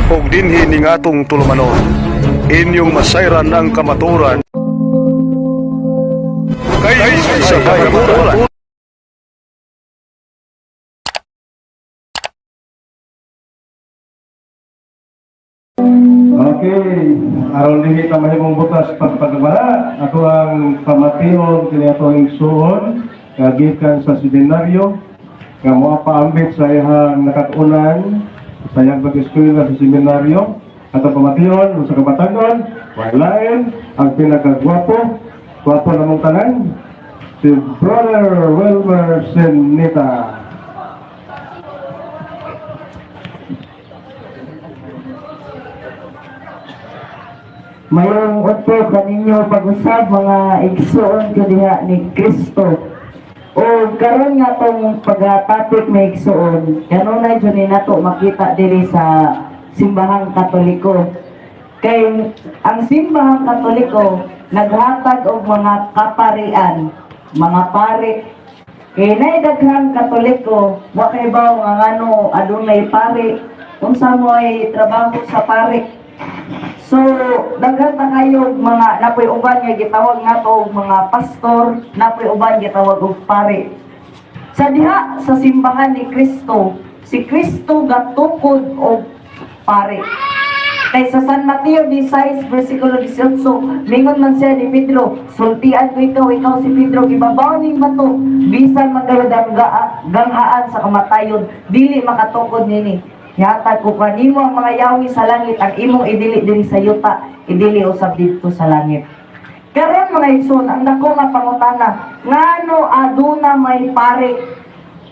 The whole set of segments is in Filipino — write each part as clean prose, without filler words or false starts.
ug dinhi ning atong tulumanon. Inyong masayran ang kamaturan. Kay sa kamaturan. Okay, aron dinhi ta mahimong butas pagpagmara ato ang kamation kini atong igsuon kagikan sa seminaryo nga moa paambit sa iyang nakatunan sa iyang pag-eskwela sa seminaryo atong pamation sa kabatanon walain ang pinakagwapo gwapo namong tanan si Brother Wilmer Senita. Mayroong otro kaninyo pag-usab mga igsuon kadiha ni Kristo. O karon nga tong pag-topic na igsuon, kanunay jud ni nato makita diri sa simbahang Katoliko. Kay ang simbahang Katoliko naghatag og mga kaparian, mga pari. Kay nay daghang Katoliko, wa kay baw nga ngano adunay pari, unsa mo'y trabaho sa pari. So, daghan ta kayo mga napoy uban nga gitawag nato og mga pastor, napoy uban gitawag og pare. Sa diha sa simbahan ni Kristo, si Kristo gatukod og pare. Kay sa San Mateo 16 versikulo 18, mingon man siya ni Pedro, sultian ko ikaw si Pedro, ibabaw ning bato, bisan magaladang ganghaan sa kamatayon, dili makatukod nini. Yatag ko kanimo ang mga yawi sa langit, ang imong idili diri sa yuta, idili usab dito sa langit. Karon mga igsoon, ang dako nga pangutana, ngano aduna may pare?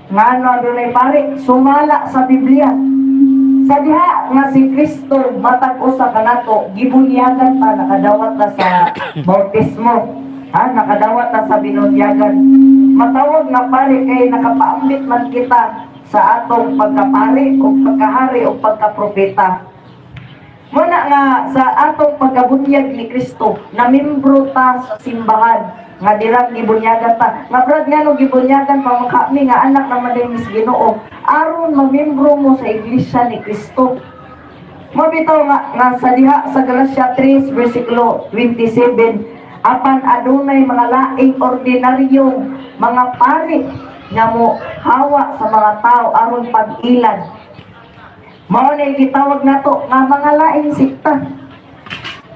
Ngano adunay pare? Sumala sa Biblia. Sa diha nga si Kristo matag usa kanato, gibunyagan ta, nakadawat ta sa bautismo. Nakadawat ta sa binunyagan. Matawag nga pare kay nakapaambit man kita sa atong pagkapari o pagkahari o pagkapropeta. Muna nga sa atong pagkabunyag ni Kristo, na membro ta sa simbahan, nga dirang gibunyagan ta. Nga brad nga no gibunyagan pa kami nga anak ng malinis Ginoo, aron mamembro mo sa iglesia ni Kristo. Mabitaw nga sa diha sa Galatia 3 versikulo 27, apan adunay mga laing ordinaryong mga pari nga mo hawa sa mga tao aron pag-ilan. Mao na gitawag nato nga mga laing sikta.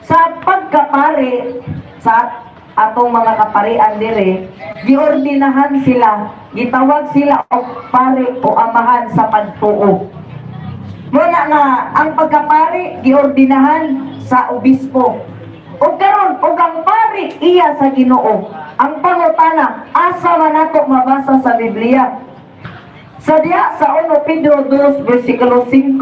Sa pagkapari sa atong mga kaparian dire, giordinahan sila, gitawag sila og pari o amahan sa pagtuo. Muna nga ang pagkapari giordinahan sa obispo. O karon og ang pari iya sa Ginoo. Ang pangutana, asa man nato mabasa sa Biblia? Sa diha sa 1 Pedro 2 versikulo 5,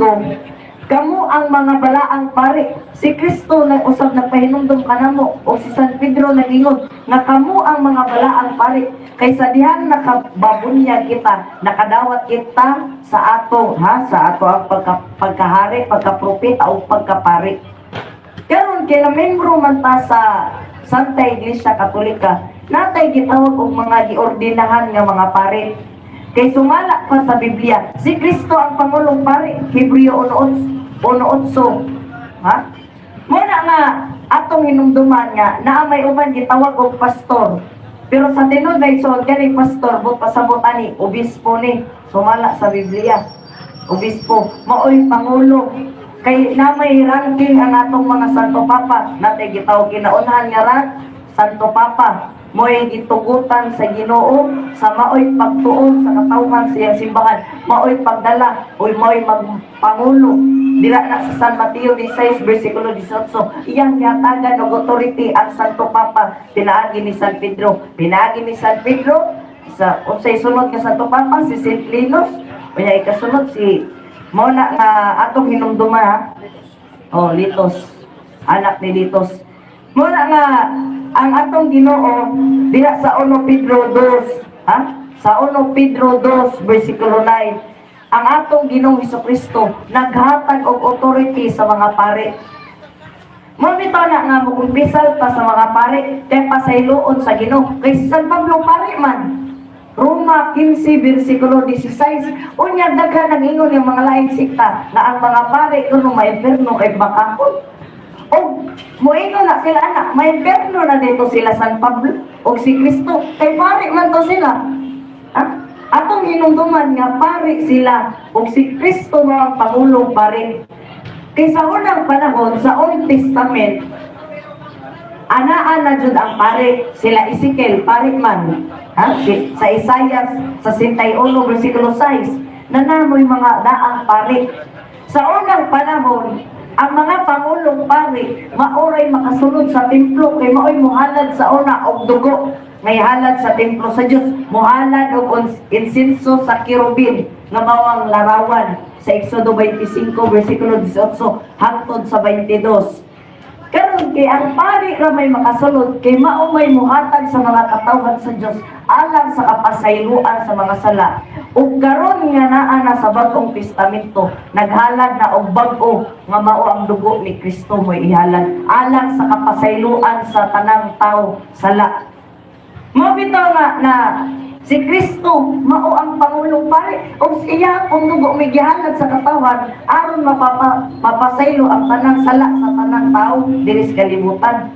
kamo ang mga balaang pari. Si Kristo na usab nagpahinumdum kanamo o si San Pedro nagingon nga kamo ang mga balaang pari. Kay sa diha nakababunya kita, nakadawat kita sa ato sa ato ang pagkahari, pagkapropeta o pagkapari. Karon kay na membro man ta sa Santa Iglesia Katolika, natay gitawag og mga giordinahan nga mga pare. Kay sumala pa sa Biblia, si Kristo ang pangulong pare, Hebreo 1:8. Muna nga atong hinumduman nga naa may uban gitawag og pastor. Pero sa tinud na igsoon kani pastor bo pasabot ani obispo ni sumala sa Biblia. Obispo maoy pangulo. Kay na may ranking ang atong mga Santo Papa, natay gitawag kinaunahan nga rank Santo Papa, mo'y gitugutan sa Ginoo sa maoy pagtuon sa katawhan sa iyang simbahan, maoy pagdala o maoy magpangulo. Dira na sa San Mateo 16 versikulo 18, iyang yatagan og authority ang Santo Papa, pinaagi ni San Pedro. Pinaagi ni San Pedro sa unsay sunod nga Santo Papa si St. Linus, unya ikasunod si Muna nga atong hinumduma Litos, anak ni Litos. Muna nga ang atong Ginoo diha sa 1 Pedro 2, sa 1 Pedro 2 versikulo 9, ang atong Ginoong Hesukristo naghatag og authority sa mga pare. Mo bitaw na nga mukumpisal pa sa mga pare kay pasayloon sa Ginoo. Kay si San Pablo pare man. Roma 15 versikulo 16. Unya daghan nang ingon yung mga lain sikta na ang mga pare kuno maimperno kay bakakon. O moingon na sila anak, maimperno na dito sila San Pablo o si Kristo. Kay pare man to sila. Ha? Atong hinumduman nga pare sila o si Kristo mo ang pangulong pare. Kay sa unang panahon sa Old Testament, anaan na jud ang pare, sila Ezekiel, pare man. Ha? Sa Isaias, sa 61 versikulo 6, nanamoy mga daang pare. Sa unang panahon, ang mga pangulong pare, maoray makasunod sa templo, kay maoy muhalad sa una og dugo. May halad sa templo sa Dios, muhalad og insenso sa kirubin, nga mawang larawan sa Exodo 25 versikulo 18 hangtod sa 22. Karon kay ang pari ra may makasulod kay mao may muhatag sa mga katawhan sa Dios alang sa kapasayloan sa mga sala. Ug karon nga naa na sa Bagong Testamento naghalad na og bag-o nga mao ang dugo ni Kristo mo ihalad alang sa kapasayloan sa tanang tawo sala. Mo bitaw na si Kristo mao ang pangulong pare ug iya kung dugo may gihalad sa katawan aron mapasaylo ang tanang sala sa tanang tao diri sa kalibutan.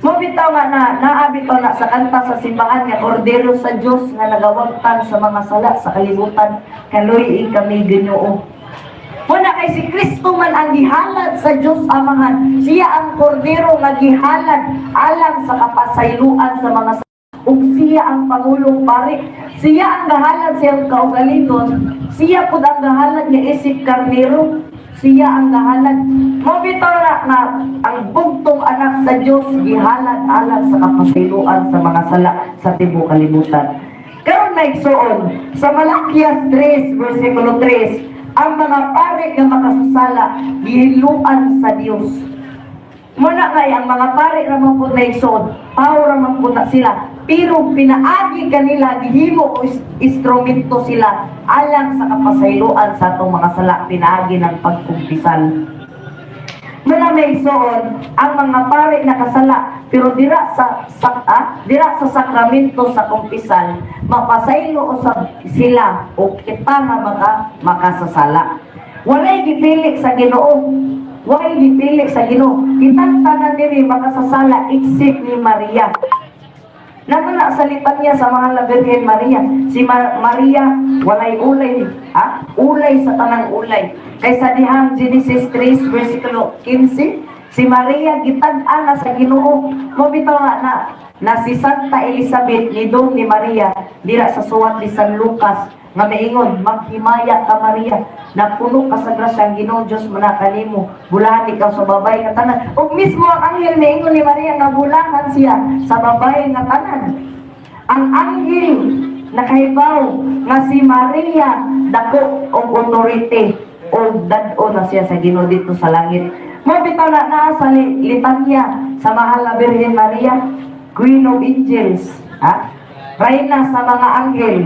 Mo bitaw na naabitaw na sa kanta sa simbahan nga Kordero sa Dios nga nagawagtan sa mga sala sa kalibutan kaluy kami Ginoo. Muna kay si Kristo man ang gihalad sa Dios Amahan, siya ang Kordero nga gihalad alang sa kapasayloan sa mga ug siya ang pangulong pare, siya ang gahalad sa iyang kaugalingon, siya pud ang gahalad nga isip karnero, siya ang gahalad. Mabitaw na ang bugtong anak sa Dios gihalad alang sa kapasayloan sa mga sala sa tibuok kalibutan. Karon naigsuon sa Malakias 3 versikulo 3, ang mga pare nga makasasala gihiluan sa Dios. Muna kay ang mga pare ramang po na isod, tao ramang po na sila, pero pinaagi kanila, gihimo o instrumento sila alang sa kapasayloan sa atong mga sala, pinaagi ng pagkumpisal. Muna may isod, ang mga pare nakasala, pero dira sa sakramento sa kumpisal, mapasaylo sila o kita nga makasasala. Walay gipilik sa Ginoo. Why gipili sa Ginoo? Kitang tanan diri makasasala except ni Maria. Namana sa litanya sa mahal na Birhen Maria. Si Maria walay ulay, ulay sa tanang ulay. Kaysa dihang Genesis 3 versikulo 15, si Maria gitag-an na sa Ginoo. Mo bitaw na si Santa Elizabeth ni Dong ni Maria dira sa suwat ni San Lucas nga maingon, maghimaya ka Maria, na puno ka sa grasyang Ginoo Dios manakanimo, bulahan ikaw sa babay nga tanan. Ug mismo ang anghel maingon ni Maria nga bulahan siya sa babay nga tanan. Ang anghel nakahibaw nga si Maria dako og authority o dad-o na siya sa Ginoo dito sa langit. Mabitaw na naa sa litanya sa mahal na Birhen Maria, Queen of Angels, Reyna sa mga anghel.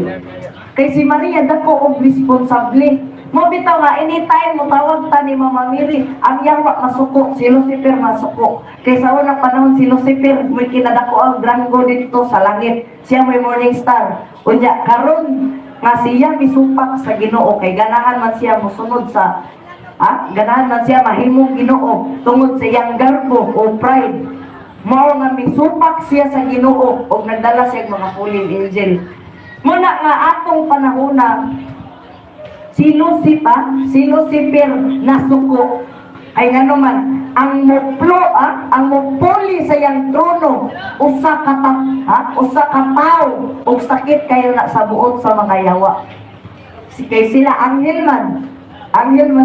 Kay si Maria dako og responsable. Mo bitaw nga anytime mo tawag ta ni Mama Mary, ang yawa masuko, si Lucifer masuko. Kay sa unang panahon si Lucifer may kinadako ang dranggo dito sa langit. Siya may morning star. Unya karon nga siya misupak sa Ginoo kay ganahan man siya mosunod sa ganahan man siya mahimong Ginoo tungod sa iyang garbo o pride. Mao nga misupak siya sa Ginoo og nagdala siya mga fallen angel. Muna nga atong panahona si Lucifer nasuko ay ngano man ang mupuli sa iyang trono usa ka tao ug sakit kayo na sa buot sa mga yawa. Kay sila anghel man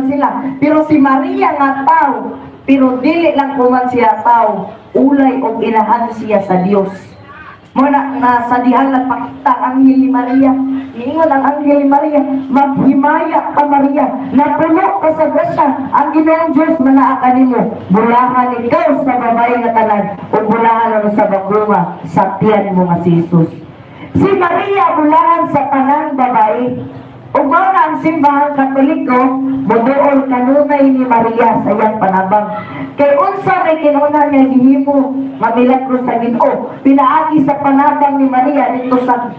sila, pero si Maria nga tao, pero dili lang kuman siya tao, ulay og inahan siya sa Dios. Muna sa dihang nagpakita ang anghel ni Maria, niingon ang anghel ni Maria, maghimaya ka Maria, napuno ka sa grasya, ang Ginoong Diyos manaa kanimo, bulahan ikaw sa babae nga tanan, o bulahan ano sa baguma, sa tiyan mo nga si Jesus. Si Maria bulahan sa tanang babae, ug mao na ang simbahang Katoliko, bubuol kanunay ni Maria sa iyang panabang. Kay unsa may kinuna niya gihimo mamilagro sa Ginoo, pinaagi sa panabang ni Maria dito sa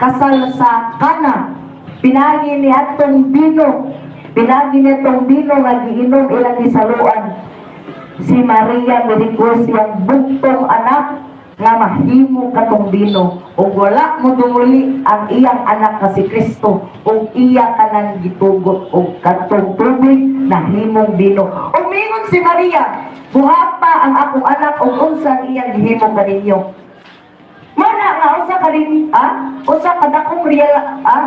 kasal sa Kana. Pinagi ni atong bino. Pinagi ni atong bino nga giinom ilang gisaluan. Si Maria request yang buktong anak nga mahimo katong bino. Ug wala mo dumuli ang iyang anak nga si Kristo ug iya kanang gitugot ug katong tubig na himong bino. Ug mingon si Maria, buhata ang akong anak ug unsa ang iyang gihimo kaninyo. Mana nga usa ka rin, usa ka dakong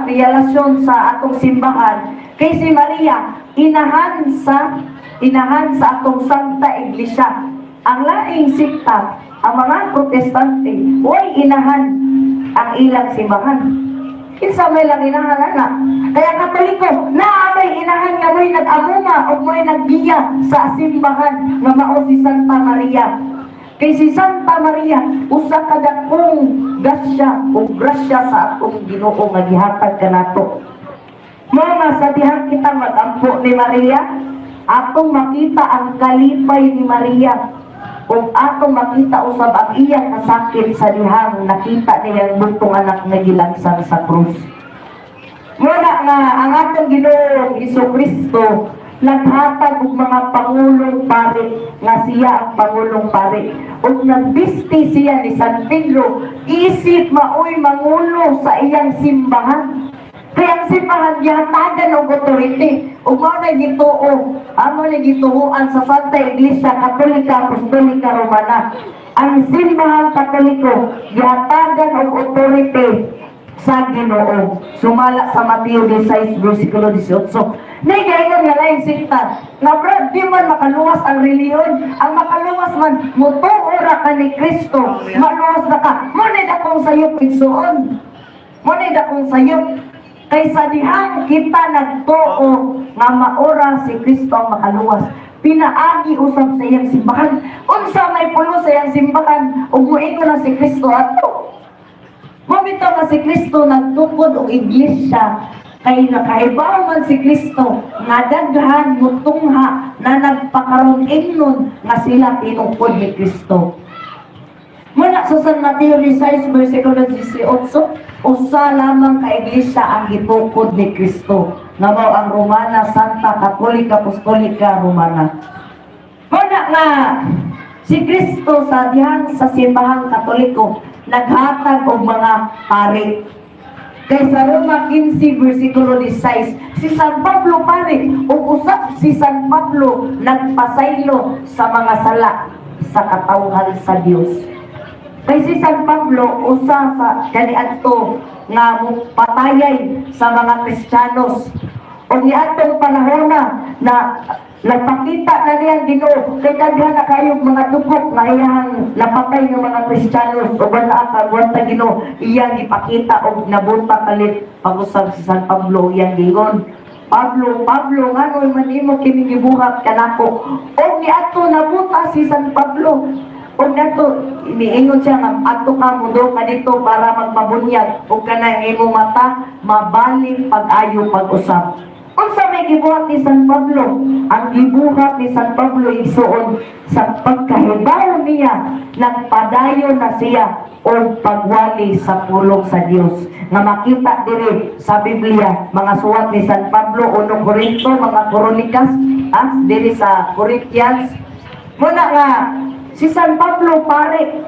relasyon sa atong simbahan kay si Maria inahan sa atong Santa Iglesia. Ang laing sikta, ang mga Protestante, huwag inahan ang ilang simbahan. Kinsa may lang inahan na. Kaya Katoliko, naabay inahan nga mo'y nag-amuma o mo'y nagbiya sa simbahan nga mao si Santa Maria. Kay si Santa Maria, usa ka dakong grasya sa atong Ginoo nga gihatag kanato. Mga sa dihang kita magampo ni Maria, atong makita ang kalipay ni Maria. Kung atong makita usab ang iyang nasakit sa dihang nakita niya ang butong anak nga gilansang sa krus. Muna nga ang atong Ginoong Jesucristo naghatag og mga pangulong pare nga siya ang pangulong pare ug nagbisti siya ni San Pedro isip maoy mangulo sa iyang simbahan. Kaya ang simbahan gihatagan og authority ug mao na gituo amo na gituoan sa Santa Iglesia Katolika Apostolika Romana. Ang simbahan Katoliko gihatagan og authority sa Ginoo. Sumala sa Mateo 16 versikulo 18. Nay gayon nga lain sikta. Nga brad, di man makaluwas ang reliyon. Ang makaluwas man mutuo ra ka ni Kristo. Maluwas na ka. Munay dakong sayop igsuon. Munay dakong sayop. Kay sa dihang kita nagtuo nga maora si Kristo ang makaluwas. Pinaagi usab sa iyang simbahan. Unsa may pulo sa iyang simbahan ug muingon na si Kristo ato. Mabito nga si Kristo nagtukod og iglesia kay nakaibaw man si Kristo nga daghan mutungha na nagpakaroon ingnon nga sila tinungkod ni Kristo. Muna sa San Mateo 16 versikulo 18, usa lamang ka iglesia ang gitukod ni Kristo nga mao ang Romana Santa Katolika Apostolika Romana. Muna nga si Kristo sa dihang sa simbahang Katoliko naghatag og mga pari. Kay sa Roma 15 versikulo 16, si San Pablo pare ug usab si San Pablo nagpasaylo sa mga sala sa katawhan sa Dios. Kay si San Pablo usa sa kaniadto nga patayay sa mga Kristiyanos. O niadtong panahon na nagpakita na niyang Ginoo kay daghan na kayong mga dugok nga iyang napatay ng mga Kristiyanos o wala ka gwanta Ginoo iyang ipakita og nabuta kalit pag-usab si San Pablo iyang gingon. Pablo, nganoy man imo kini gibuhat kanako. Og niadto nabuta si San Pablo. Og nato iniingon siya nga adto ka mundo kadito para magpabunyag og kanang imong mata mabaling pag-ayo pag-usab. Unsa may gibuhat ni San Pablo? Ang gibuhat ni San Pablo isuon sa pagkahibaw niya nagpadayon na siya o pagwali sa pulong sa Dios. Nga makita diri sa Biblia mga suwat ni San Pablo 1 Corinto, mga Kronikas, diri sa Corinthians. Muna nga si San Pablo pare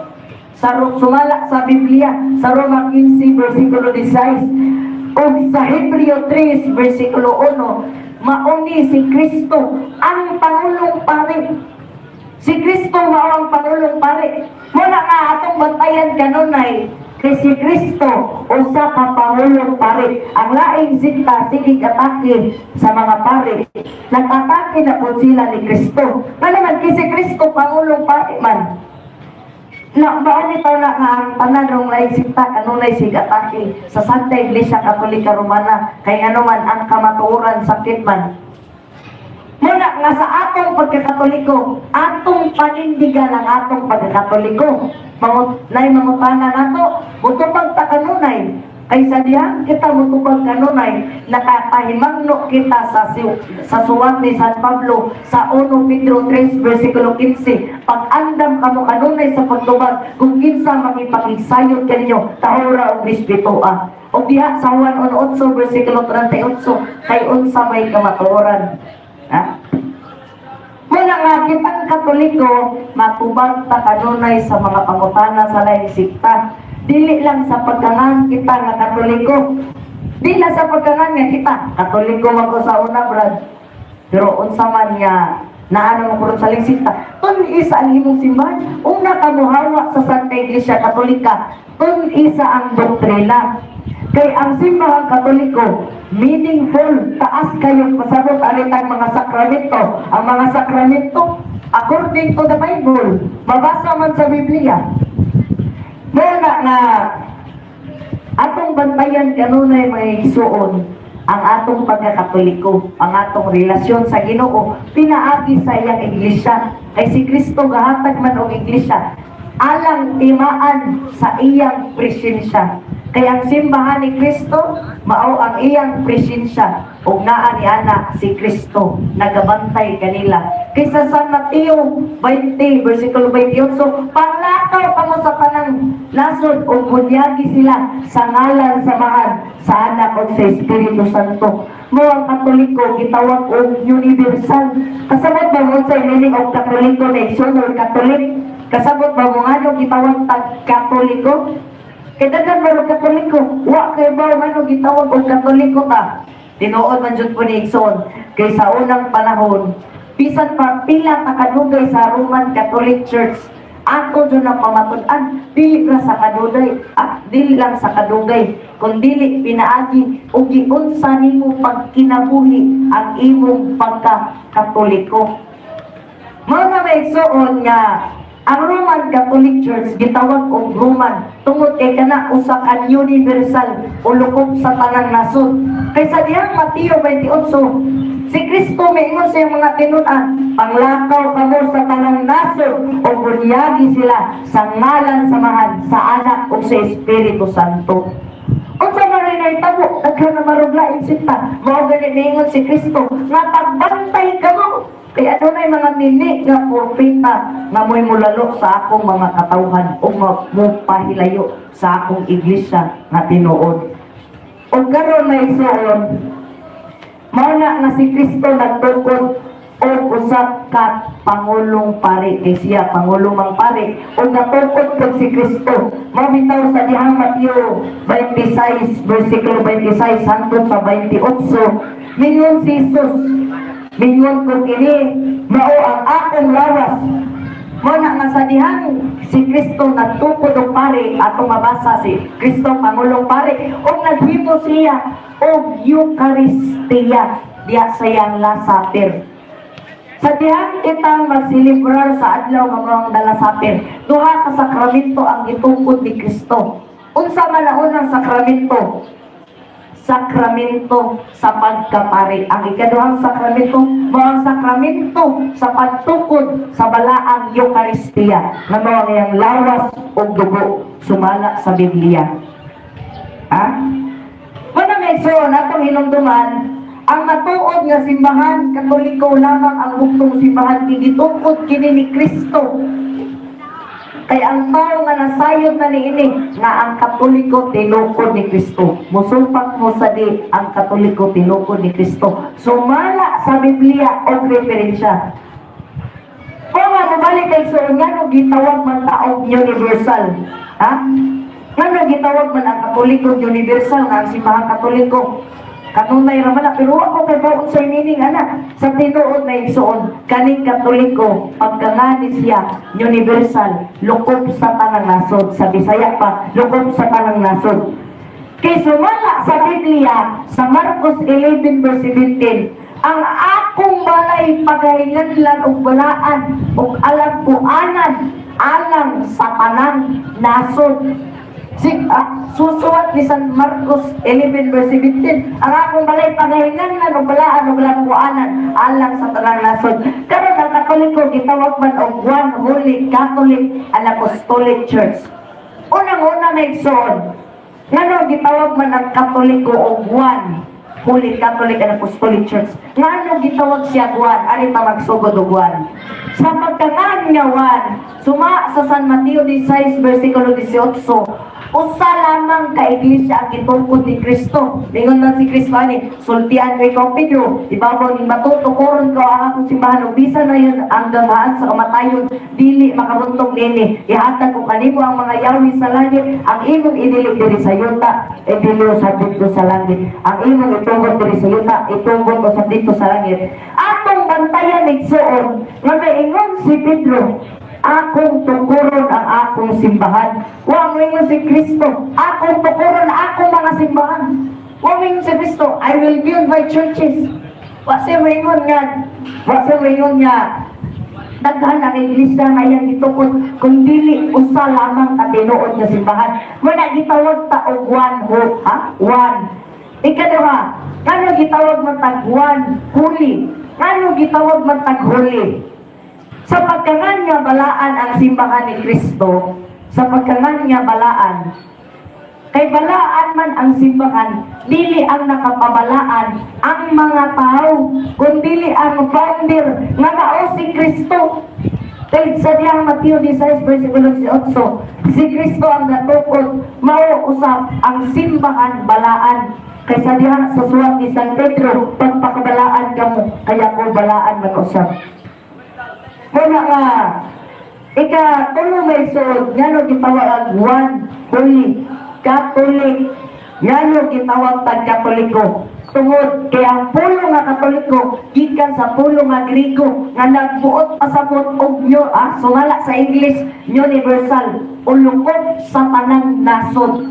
sumala sa Biblia sa Roma 15 versikulo 16 o sa Hebreo 3 versikulo 1 mauni si Kristo ang Pangulong Pare. Si Kristo mao ang Pangulong Pare. Muna nga atong bantayan kanunay kay si Kristo usa ka Pangulong Pare. Ang laing sikta sige atake sa mga pare. Nag-atake na po sila ni Kristo. Nga naman kay si Kristo Pangulong Pare man. Na baon ito na nga ang tananong laing sikta kanunay sige atake sa Santa Iglesia Katolika Romana kay ano man ang kamatuoran sakit man. Muna nga sa atong pagkakatoliko, atong panindigan ang atong pagkakatoliko. Nay mangutana nato, butupag ta kanunay, Kaysa diyan kita mutubag kanunay, nakapahimangno kita sa suwat ni San Pablo sa 1 Pedro 3 versikulo 15. Pag-andam kamo kanunay sa pagtubag, kung kinsa makipakigsayon kaninyo, tahura o respetuan. O diha sa Juan 1:8 versikulo 38, kay unsa may kamatuoran. Ha? Muna nga kitang Katoliko, matubag ta kanunay sa mga pangutana sa laing sikta. Dili lang sa pagkangan kita nga Katoliko. Di lang sa pagkangan nga kita. Katoliko man ko sa una, brad. Pero unsa man nga naano mo sa laing sikta. Isa ang imong simbahan. Una ka muhawa sa Santa Iglesia Katolika. Isa ang doktrina. Kay ang simbahang Katoliko, meaningful, taas kayong pasabot aritang mga sakramento. Ang mga sakramento, according to the Bible, mabasa man sa Biblia. Muna na atong bantayan kanunay may suon ang atong pagkakatoliko, ang atong relasyon sa Ginoo, pinaagi sa iyang iglesia. Kay si Kristo gahatag man og iglesia, alang timaan sa iyang presensya. Kaya ang simbahan ni Kristo, mao ang iyang presensya, ug naa ni ana si Kristo nagabantay kanila. Kaysa San Mateo 20 versikulo 28, panglakaw pa mo sa tanang nasod o bunyagi sila sa ngalan samahan sa anak o sa Espiritu Santo. Mo ang Katoliko gitawag og universal. Kasabot ba mo sa meaning og Katoliko na igsoon Katolik? Kasabot ba mo nga gitawag tag Katoliko? Kaya dagan ba Katoliko? Wa kay ba ano gitawag og Katoliko ta? Tinuod man jud po ni Igsoon. Kay sa unang panahon, bisan pa pila ka kadugay sa Roman Catholic Church, ato jud ang pamatud-an, dili ra sa kadugay, dili lang sa kadugay, kun dili pinaagi og giunsa nimo pagkinabuhi ang imong pagka-Katoliko. Mao na may igsoon nga ang Roman Catholic Church gitawag og Roman tungod kay kana usa ka universal o lukop sa tanang nasod. Kay sa dihang Mateo 28, si Kristo miingon sa mga tinud-an, panglakaw kamo sa tanang nasod o bunyagi sila sa ngalan samahan sa anak o sa Espiritu Santo. Unsa man rin ay tabo, daghan na maruglain sinta, mao gani miingon si Kristo nga pagbantay kamo. Kaya doon ay mga nini nga propeta nga mo'y mulalo sa akong mga katawhan o mapahilayo sa akong iglesia nga tinuod. O karon na igsoon, mauna nga si Kristo nagtukod o usap ka Pangulong Pari, kay siya Pangulong mang Pari, o natukod ko si Kristo. Mamitaw sa dihang Mateo 26, versikulo 26, hangtod sa 28, mingon si Jesus, mingon ko kini, mao ang akong lawas. Muna nga sa dihang si Kristo nagtukod og pari, atong mabasa si Kristo Pangulong Pari, o naghimo siya og Eucharistia diya sa iyang Last Supper. Sa dihang kitang magsilibrar sa adlaw nga mga Last Supper, duha ka sakramento ang gitukod ni Kristo. Unsa man ang unang sakramento? Sakramento sa pagkapari. Ang ikaduhang sakramento, mga sakramento sa pagtukod sa balaang Eucharistia na mga ngayang lawas o dugo sumala sa Biblia. Ha? Muna may so, natong hinumduman, ang matuod nga simbahan, Katoliko lamang ang buktong simbahan, gitukod kini ni Kristo. Kay ang tao nga nasayod na niini nga ang Katoliko tinukod ni Kristo. Musulpak mo sa di ang Katoliko tinukod ni Kristo. Sumala sa Biblia o referensya. Kung nga mabalik kay so, nga no gitawag man taong universal. Ha? Nga no gitawag man ang Katoliko universal nga ang simbahang Katoliko. Kanunay raman na, pero ako kay baon sa meaning anak. Sa tinuod na igsoon, kaning Katoliko, pagkangani siya, universal, lukop sa tanang nasod. Sa Bisaya pa, lukop sa tanang nasod. Kay sumala sa Biblia, sa Marcos 11 verse 17, ang akong balay pagahinganlan o balaan o alagpuanan alang sa tanang nasod. Susuwat ni San Marcos 11 verse 17, ang akong balay pagahinganlan o balaan o alagpuanan alang sa tanang nasod. Karon ang Katoliko gitawag man og One Holy Catholic and Apostolic Church. Unang-una na igsoon, Ngano gitawag man ang Katoliko og Juan, Holy Catholic and Apostolic Church. Ngano gitawag siya Juan, ari ta magsugod og Juan. Sa pagkangan nga Juan, suma sa San Mateo 16 versikulo 18, usa lamang ka iglesia ang gitungkod ni Kristo. Lingon man si Kristo ani, sultian kay ikaw Pedro, ibabaw ni matutukoron ko ang akong simbahan ug bisan na yun ang gamahan sa kamatayon, dili makaruntong nini. Ihatag ko kanimo ang mga yawi sa langit, ang imong idili diri sa yuta, idili sa dito sa langit. Ang imong itugod diri sa yuta, itugod ko sa dito sa langit. Atong bantayan igsuon, nga ingon si Pedro, akong tukuron ang akong simbahan. Wa mo ingon si Kristo, akong tukuron ang akong mga simbahan. Wa mo ingon si Kristo, I will build my churches. Wa siya mo ingon nga, daghan ang iglesia nga iyang gitukod, kung dili usa lamang ka tinuod nga simbahan. Muna gitawag ta og one. Ikaduha, kano gitawag man tag one, holy. Kano gitawag man tag holy. Sa pagkangan nga balaan ang simbahan ni Kristo, sa pagkangan nga balaan, kay balaan man ang simbahan, dili ang nakapabalaan ang mga tao, kundi ang founder nga mao si Kristo. Kay sa diyang Mateo 16 versikulo 18, si Kristo ang natukod, mao usab ang simbahan balaan. Kay sa diyang sa suwat ni San Pedro, pagpakabalaan kamo, kaya ko balaan mag-usab. Muna nga, ika-tulo may suod, ngano gitawag one, holy, Catholic, ngano gitawag tag Katoliko. Tungod, kaya ang pulo nga Katoliko, gikan sa pulo nga Grigo, nga nagbuot pasabot og sumala sa English, universal, ulungkot sa tanang nasod.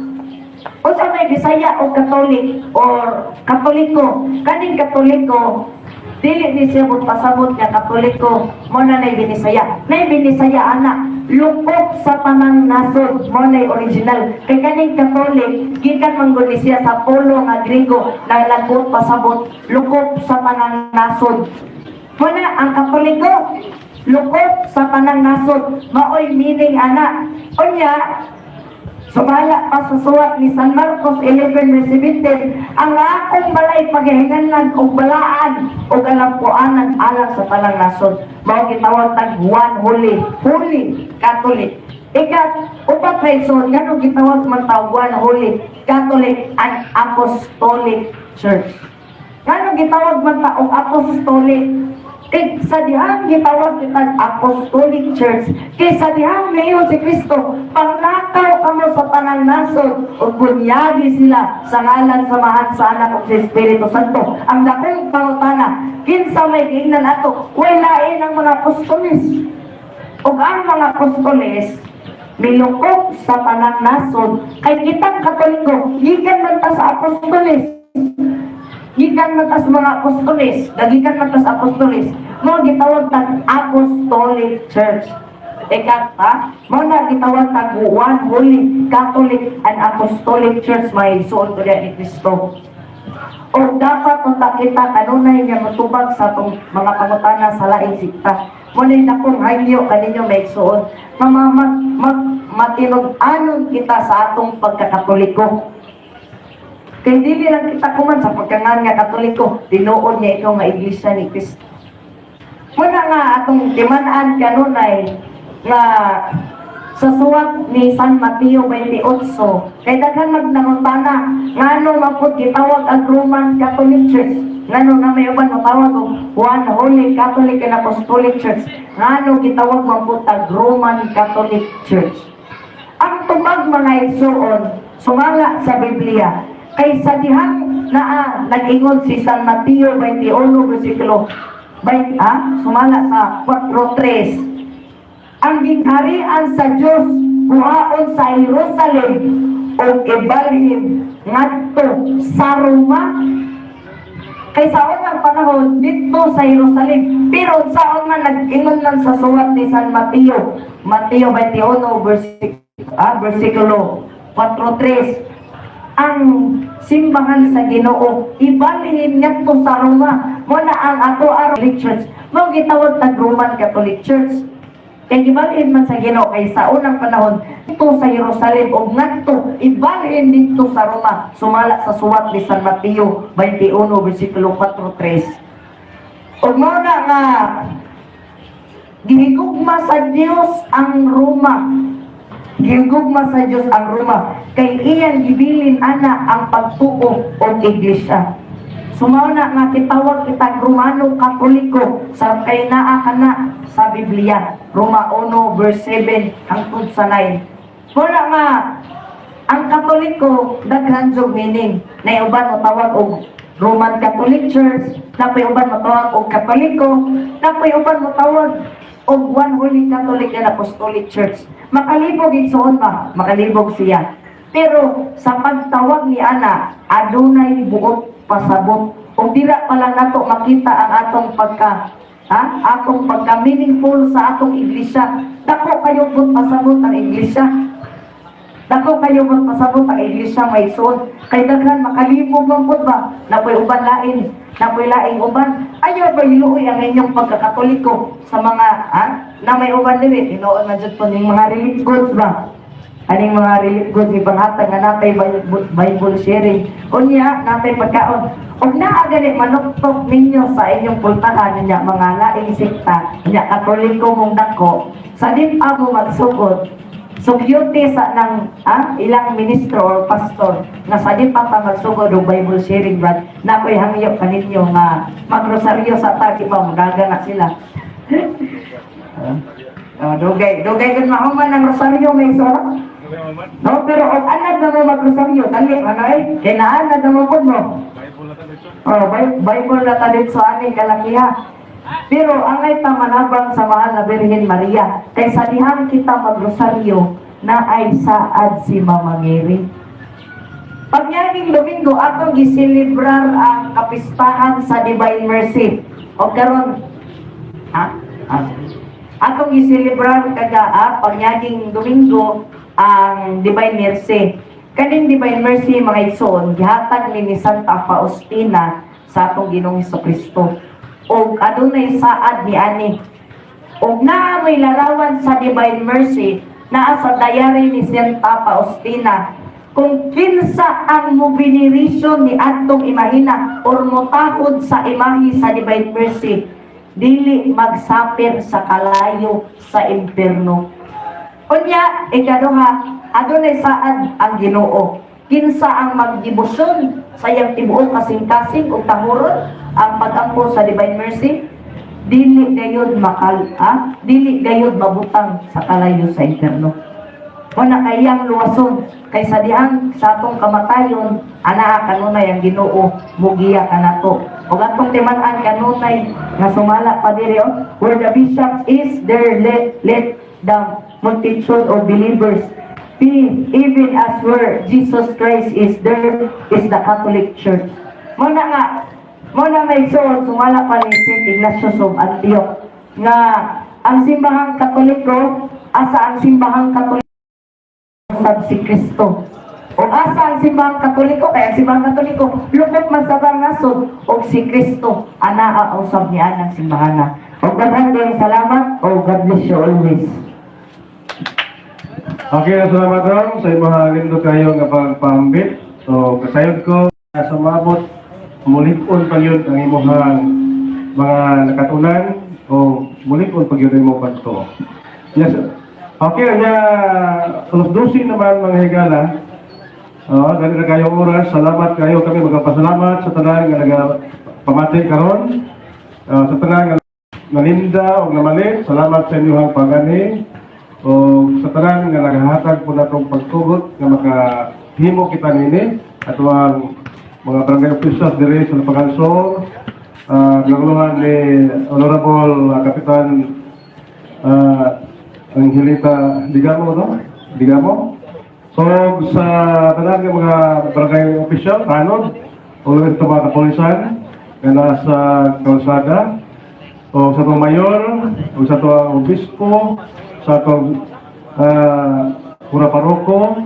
O sa may Bisaya o Katolik or Katoliko, kaning Katoliko, dili ni siya pasabot nga Katoliko, mo na nay Binisaya. Nay Binisaya anak, lukop sa tanang nasod, mo nay original. Kay kaning Katolik, gikan manggod ni siya sa pulo nga Grigo, na lagot pasabot, lukop sa tanang nasod. Mo na ang Katoliko, lukop sa tanang nasod, maoy meaning anak. Unya, sumala pa sa suwat ni San Marcos 11:17, ang akong balay paghihinganlan og balaan o kalampuanan alang sa tanang nasod. Mao gitawag tag one, holy Catholic. Upat reason ngano gitawag man ta one, holy Catholic and Apostolic Church. Ngano gitawag man ta og apostolic? Kay sa dihang gitawag kitang Apostolic Church, kay sa dihang mayon si Kristo, panglakaw kamo sa tanang nasod, o bunyagi sila sa ngalan samahan sa anak o sa Espiritu Santo. Ang dakong pangutana, kinsa may giingnan ato, way lain ang mga apostoles. O ang mga apostoles, milukop sa tanang nasod, kay kitang Katoliko, gikan man ta sa apostoles. Gikan man tas mga apostoles, dagikan man tas apostoles, mo gitawag tag Apostolic Church. Mo na gitawag tag one, holy Catholic and Apostolic Church, may suod ko ni Kristo. O dapat unta kita kanunay nga matubag sa atong mga pangutana sa laing sikta. Mo ni nakong hayyo kaninyo may suod, matinud-anon kita sa atong pagkakatoliko. Kaya dili lang kita kuman sa pagkangan nga Katoliko, tinuod niya ikaw nga iglesia ni Kristo. Muna nga atong timan-an kanunay nga sa suwat ni San Mateo 28, kay daghan magnangutana ngano mapud gitawag ang Roman Catholic Church, ngano na may uban matawag og one, holy Catholic and Apostolic Church, ngano gitawag mapud tag Roman Catholic Church. Ang tubag mga igsoon sumala sa Biblia, kay sa dihang nag-ingon si San Mateo 21 versikulo 20, sumala sa 4:3, ang gingharian sa Dios buhaon sa Jerusalem o ibalhin ngadto sa Roma. Kay sa unang panahon dito sa Jerusalem, pero sa man nag-ingon lang sa suwat ni San Mateo 21 versikulo 4:3, ang simbahan sa Ginoo ibalhin ngadto sa Roma. Mo na ang ato Catholic Church, mo gitawag tag Roman Catholic Church. Kay gibalhin man sa Ginoo kay sa unang panahon ito sa Jerusalem ug ngadto ibalhin dito sa Roma sumala sa suwat ni San Mateo 21 bersikulo 4:3. Ug mao na nga gihigugma sa Dios ang Roma. Gihigugma sa Dios ang Roma kay iyang gibilin ana ang pagtuo og iglesia. Sumaw na nga kitawag kitang Romano Katoliko sa kay naa kana sa Biblia. Roma 1 verse 7 hangtod sa 9. Wala nga ang Katoliko daghan jud meaning. Nay uban mo tawag og Roman Catholic Church, napay uban mo tawag og Katoliko, napay uban mo tawag og One Holy Catholic and Apostolic Church. Makalibog igsoon ba? Makalibog siya. Pero sa pagtawag ni ana adunay buot pasabot o dira pa lang nato makita ang atong atong pagka meaningful sa atong iglesia. Dako kayo pud pasabot ang iglesia. Dako kayo pud pasabot ang iglesia may son. Kay daghan makalibog man pud ba? Napoy uban lain, napoy laing uban. Ayo ba hiluoy ang inyong pagkakatoliko sa mga na may uban dili tinuon na jud po ning mga religious goods ba? Aning mga relief goods ipanghatag nga natay Bible sharing unya natay pagkaon ug naa gani manuktok ninyo sa inyong pultahan niya mga laing sikta nya Katoliko mong dako sa di mo magsugod sugyuti sa nang ilang ministro or pastor nga sa di pa magsugod og Bible sharing brad nakoy hangyo kaninyo nga magrosaryo sa tarki ba magaga na sila. Dugay kun mahuman ang rosaryo may sora. No, pero og anad na mo magrosaryo, dali manay, kinaanad na mo pud mo. Bible na talit sa aning kalakiha. Pero angay ta manabang sa mahal na Birhen Maria, kay sa dihang kita magrosaryo na ay saad si Mama Mary. Pagyaning Domingo atong giselebrar ang kapistahan sa Divine Mercy. O karon atong giselebrar kada pagyaning Domingo ang Divine Mercy. Kaning Divine Mercy mga igsoon gihatag ni Santa Faustina sa atong Ginoong Jesucristo. Og adunay saad ni ani. Og naa may larawan sa Divine Mercy naa sa diary ni Santa Faustina kung kinsa ang mobineration ni adtong imahina or motahod sa imahe sa Divine Mercy dili magsapir sa kalayo sa impierno. Unya, ikaduha, adunay saad ang Ginoo. Kinsa ang magdibusyon sa iyang tibuok kasing-kasing o tahuron ang pag-ampo sa Divine Mercy, dili gayud dili gayud mabutang sa kalayo sa impierno. Wala kayang luwason kay sa dihang sa atong kamatayon ana kanunay ang Ginoo mugiya kanato. Og atong timan-an kanunay nga sumala pa diri where the bishop is there let the multitude of believers be even as where Jesus Christ is there is the Catholic Church. Muna may suod sumala pa ni St. Ignatius of Antioch nga ang simbahang Katoliko asa ang simbahang Katoliko sab si Kristo. O asa ang simbahang Katoliko kay ang simbahang Katoliko lupot man sa bangasod og si Kristo anaa usab niya ang simbahan. Og daghang salamat o God bless you always. Okay, salamat ron sa mga lindo kayo nga pagpambit. So, kasayod ko sa mabot, mulikon pa yun ang imuhang mga nakatunan o mulikon pa yun mo pagto. Yes, okay, ulos 12 naman mga higala. Dali na kayong oras, salamat kayo kami magpasalamat sa tanan nga nagpamati karon. Sa tanan nga nalinda o namalit, salamat sa inyong pagani. O sa tanan nga naghahatag po natong pagtugot nga makahimo kita nini at ang mga barangay officials diri sa Pagansor, naguluhan ni Honorable Kapitan Angelita Digamo. So sa tanan nga mga barangay official, tanod, o sa mga kapolisan nga nasa kalsada, o sa itong mayor, o sa itong obispo, sa itong pura paroko.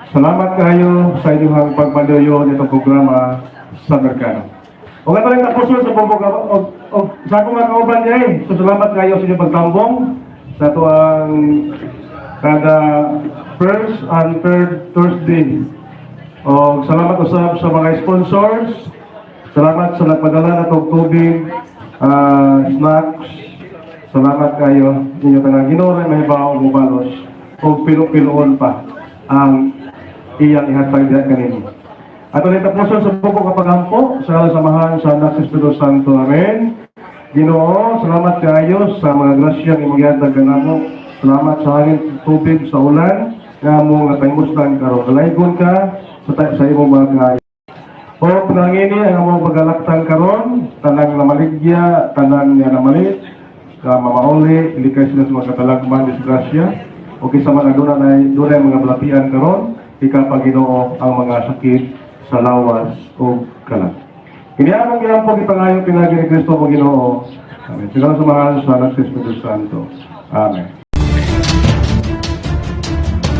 Salamat kayo sa inyong pagpaluyo nitong programa sa Mercado. O nga rin napuso sa bubog o sa akong mga kauban niya so salamat kayo sa inyong pagtambong sa tuang kada first and third Thursday. O salamat usab sa mga sponsors. Salamat sa nagpadala na tong tubig, snacks. Salamat kayo. Ninyo tanang Ginoo may bawo mo balos. O pilo-piloon pa ang iyang ihatag diha kanini. Ato rin tapuson sa buko kapagampo sa samahan sa anak sa Espiritu Santo. Amen. Ginoo, salamat kayo sa mga grasyang imong gihatag kanamo. Salamat sa hangin tubig sa ulan nga mo nga paymustan karon. Dalaygon ka sa imong mga kayo. O pinangini ang among pagalaktang karon, tanang namaligya, tanang niya namalit, mamauli, ilikay sila sa mga katalagman, disgrasya, o kisa man adunay mga balatian karon, ikapaginoo ang mga sakit sa lawas o kalat. Kini among giampog ipangayo pinagi ni Kristo mo Ginoo. Amen. Siguro sumahan sa anak sa Espiritu Santo. Amen.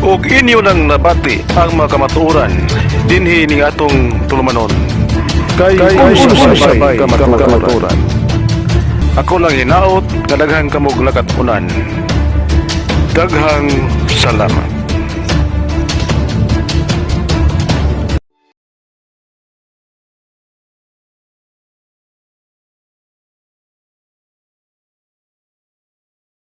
ug inyo nang nabati ang mga kamatuoran dinhi ning atong tulumanon kay usay-sabay kamatuoran. Ako lang hinaot nga daghang kamog lakat-unan. Daghang salamat.